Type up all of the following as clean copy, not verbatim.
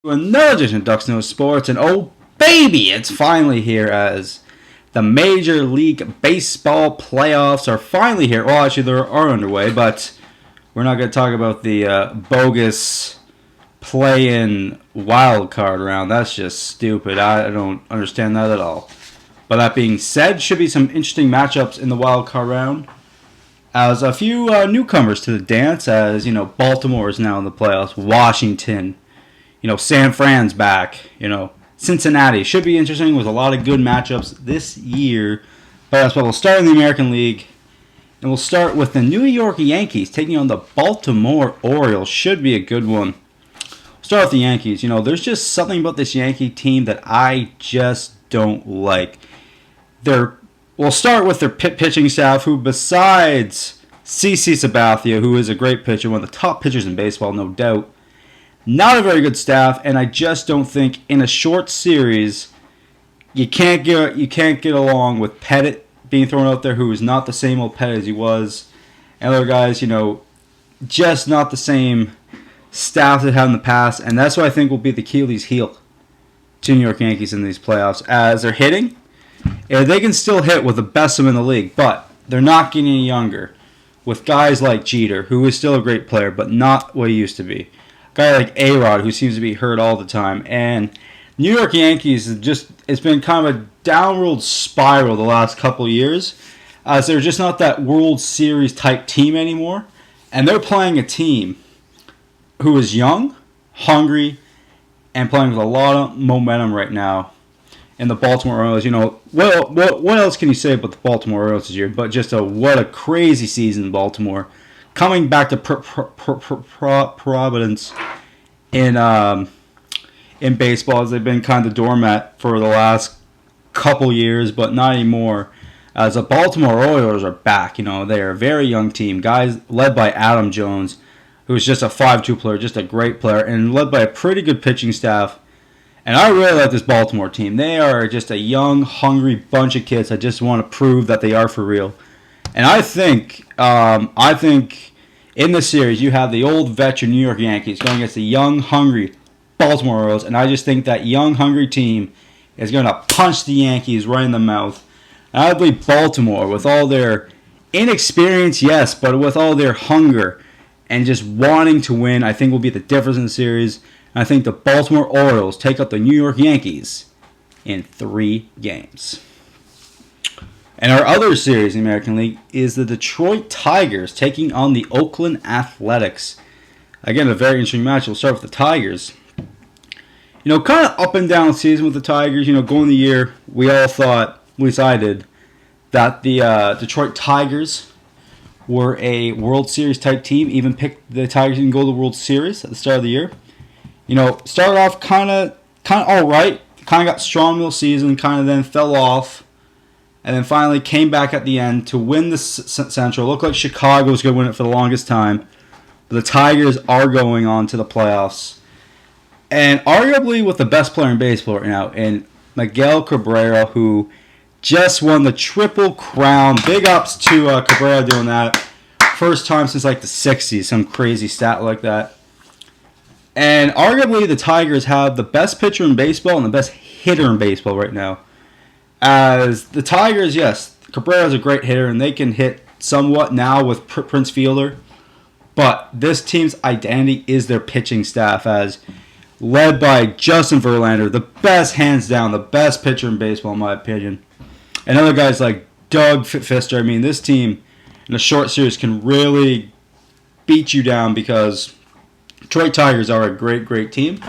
Another edition of Ducks Nose Sports, and oh baby, it's finally here as the Major League Baseball playoffs are finally here. Well, actually, they are underway, but we're not going to talk about the bogus play-in wild card round. That's just stupid. I don't understand that at all. But that being said, should be some interesting matchups in the wild card round. As a few newcomers to the dance, as you know, Baltimore is now in the playoffs. Washington. San Fran's back. Cincinnati should be interesting with a lot of good matchups this year. But that's what we'll start in the American League. And we'll start with the New York Yankees taking on the Baltimore Orioles. Should be a good one. We'll start with the Yankees. There's just something about this Yankee team that I just don't like. We'll start with their pitching staff, who besides CC Sabathia, who is a great pitcher, one of the top pitchers in baseball, no doubt, not a very good staff, and I just don't think in a short series you can't get along with Pettit being thrown out there, who is not the same old Pettit as he was, and other guys, just not the same staff they had in the past, and that's what I think will be the Achilles heel to New York Yankees in these playoffs. As they're hitting, they can still hit with the best of them in the league, but they're not getting any younger. With guys like Jeter, who is still a great player, but not what he used to be. A guy like A-Rod, who seems to be hurt all the time. And New York Yankees, it's been kind of a downward spiral the last couple of years, as they're just not that World Series type team anymore. And they're playing a team who is young, hungry, and playing with a lot of momentum right now. And the Baltimore Orioles, what else can you say about the Baltimore Orioles this year? But just what a crazy season in Baltimore. Coming back to Providence in baseball, as they've been kind of doormat for the last couple years, but not anymore. As the Baltimore Orioles are back, they are a very young team. Guys led by Adam Jones, who's just a 5-2 player, just a great player, and led by a pretty good pitching staff. And I really like this Baltimore team. They are just a young, hungry bunch of kids that just want to prove that they are for real. And I think in this series you have the old veteran New York Yankees going against the young, hungry Baltimore Orioles, and I just think that young, hungry team is going to punch the Yankees right in the mouth. And I believe Baltimore, with all their inexperience, yes, but with all their hunger and just wanting to win, I think will be the difference in the series. I think the Baltimore Orioles take out the New York Yankees in 3 games. And our other series in the American League is the Detroit Tigers taking on the Oakland Athletics. Again, a very interesting match. We'll start with the Tigers. Kind of up and down season with the Tigers. Going the year, we all thought, at least I did, that the Detroit Tigers were a World Series type team. Even picked the Tigers to go to the World Series at the start of the year. Started off kind of all right. Kind of got strong middle season, kind of then fell off. And then finally came back at the end to win the Central. Looked like Chicago was going to win it for the longest time. But the Tigers are going on to the playoffs. And arguably with the best player in baseball right now, and Miguel Cabrera, who just won the Triple Crown. Big ups to Cabrera doing that. First time since like the 60s, some crazy stat like that. And arguably the Tigers have the best pitcher in baseball and the best hitter in baseball right now. As the Tigers, yes, Cabrera is a great hitter, and they can hit somewhat now with Prince Fielder. But this team's identity is their pitching staff, as led by Justin Verlander, the best, hands down, the best pitcher in baseball, in my opinion. And other guys like Doug Fister. I mean, this team in a short series can really beat you down, because Detroit Tigers are a great, great team.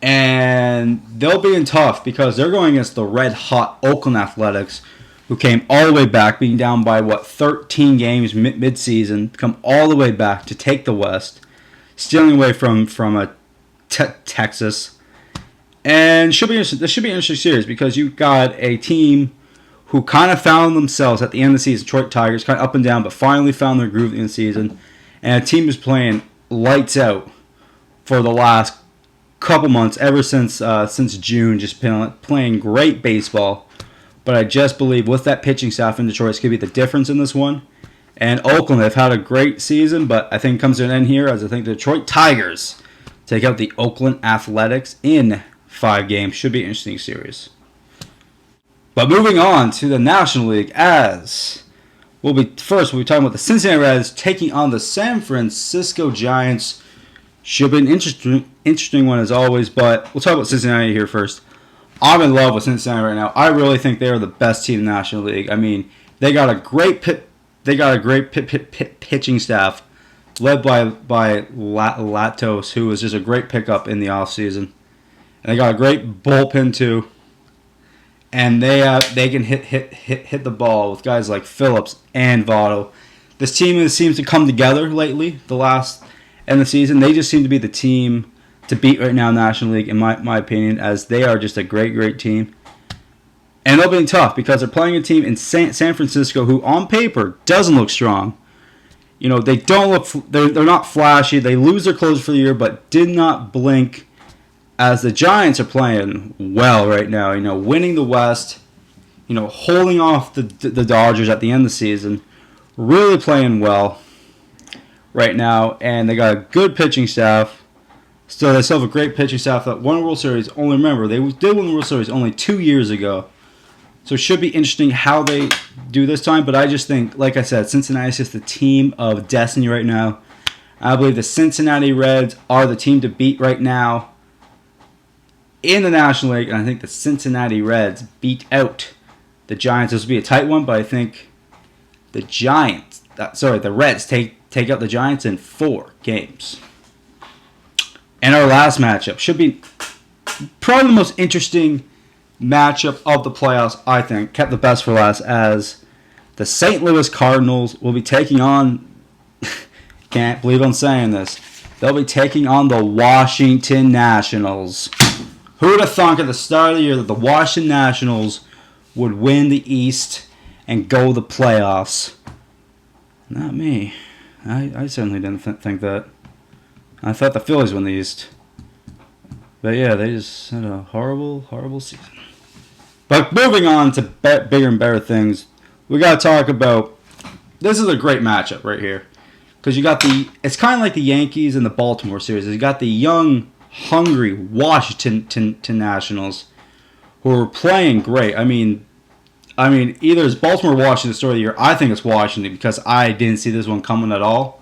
And they'll be in tough because they're going against the red-hot Oakland Athletics, who came all the way back, being down by, 13 games mid-season, come all the way back to take the West, stealing away from Texas. And this should be an interesting series, because you've got a team who kind of found themselves at the end of the season, Detroit Tigers, kind of up and down, but finally found their groove at the end of the season. And a team is playing lights out for the last couple months, ever since June, just playing great baseball. But I just believe with that pitching staff in Detroit, it's going to be the difference in this one. And Oakland, they've had a great season, but I think it comes to an end here, as I think the Detroit Tigers take out the Oakland Athletics in 5 games. Should be an interesting series. But moving on to the National League, as we'll be talking about the Cincinnati Reds taking on the San Francisco Giants. Should be an interesting one as always, but we'll talk about Cincinnati here first. I'm in love with Cincinnati right now. I really think they are the best team in the National League. I mean, they got a great pitching staff led by Latos, who was just a great pickup in the offseason. And they got a great bullpen too. And they can hit the ball with guys like Phillips and Votto. This team seems to come together lately. The last end of the season, they just seem to be the team to beat right now in the National League, in my opinion, as they are just a great team. And they'll be tough because they're playing a team in San Francisco who, on paper, doesn't look strong. You know, they don't look. They're not flashy. They lose their closer for the year, but did not blink. As the Giants are playing well right now, you know, winning the West, you know, holding off the Dodgers at the end of the season, really playing well right now, and they got a good pitching staff. Still, they still have a great pitching staff that won the World Series. Only remember, they did win the World Series only 2 years ago. So it should be interesting how they do this time, but I just think, like I said, Cincinnati is just the team of destiny right now. I believe the Cincinnati Reds are the team to beat right now in the National League, and I think the Cincinnati Reds beat out the Giants. This will be a tight one, but I think the Reds take out the Giants in 4 games. And our last matchup should be probably the most interesting matchup of the playoffs, I think. Kept the best for last, as the St. Louis Cardinals will be taking on, can't believe I'm saying this, they'll be taking on the Washington Nationals. Who would have thunk at the start of the year that the Washington Nationals would win the East and go to the playoffs? Not me. I certainly didn't think that. I thought the Phillies won the East. But yeah, they just had a horrible season. But moving on to bigger and better things, we got to talk about, this is a great matchup right here. Because you got it's kind of like the Yankees and the Baltimore series. You got the young, hungry Washington Nationals who are playing great. I mean, either it's Baltimore or Washington the story of the year. I think it's Washington because I didn't see this one coming at all.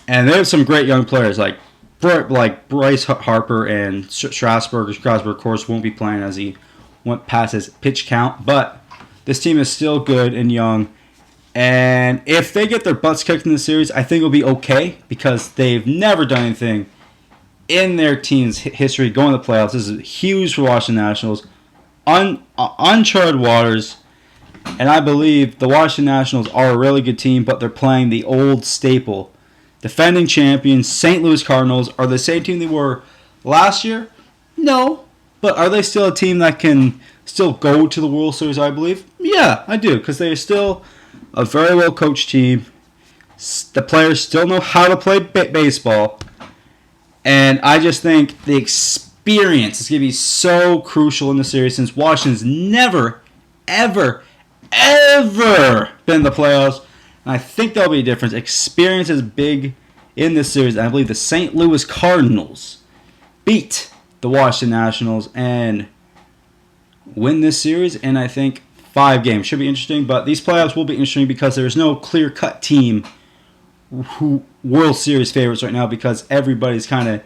And they have some great young players like Bryce Harper and Strasburg. Strasburg, of course, won't be playing as he went past his pitch count. But this team is still good and young. And if they get their butts kicked in the series, I think it'll be okay because they've never done anything in their team's history going to the playoffs. This is huge for Washington Nationals. Uncharted waters. And I believe the Washington Nationals are a really good team, but they're playing the old staple. Defending champions, St. Louis Cardinals, are the same team they were last year? No. But are they still a team that can still go to the World Series, I believe? Yeah, I do, because they are still a very well-coached team. The players still know how to play baseball. And I just think the experience is going to be so crucial in the series since Washington's never, ever been in the playoffs. And I think there'll be a difference. Experience is big in this series. And I believe the St. Louis Cardinals beat the Washington Nationals and win this series. And I think 5 games should be interesting. But these playoffs will be interesting because there's no clear-cut team who World Series favorites right now because everybody's kind of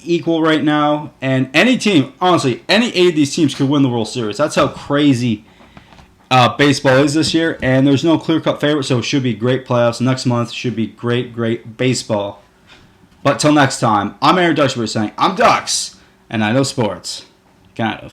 equal right now. And any team, honestly, any 8 of these teams could win the World Series. That's how crazy baseball is this year, and there's no clear-cut favorite, so it should be great playoffs. Next month should be great baseball. But till next time, I'm Aaron Dutchbury saying, I'm Ducks, and I know sports. Kind of.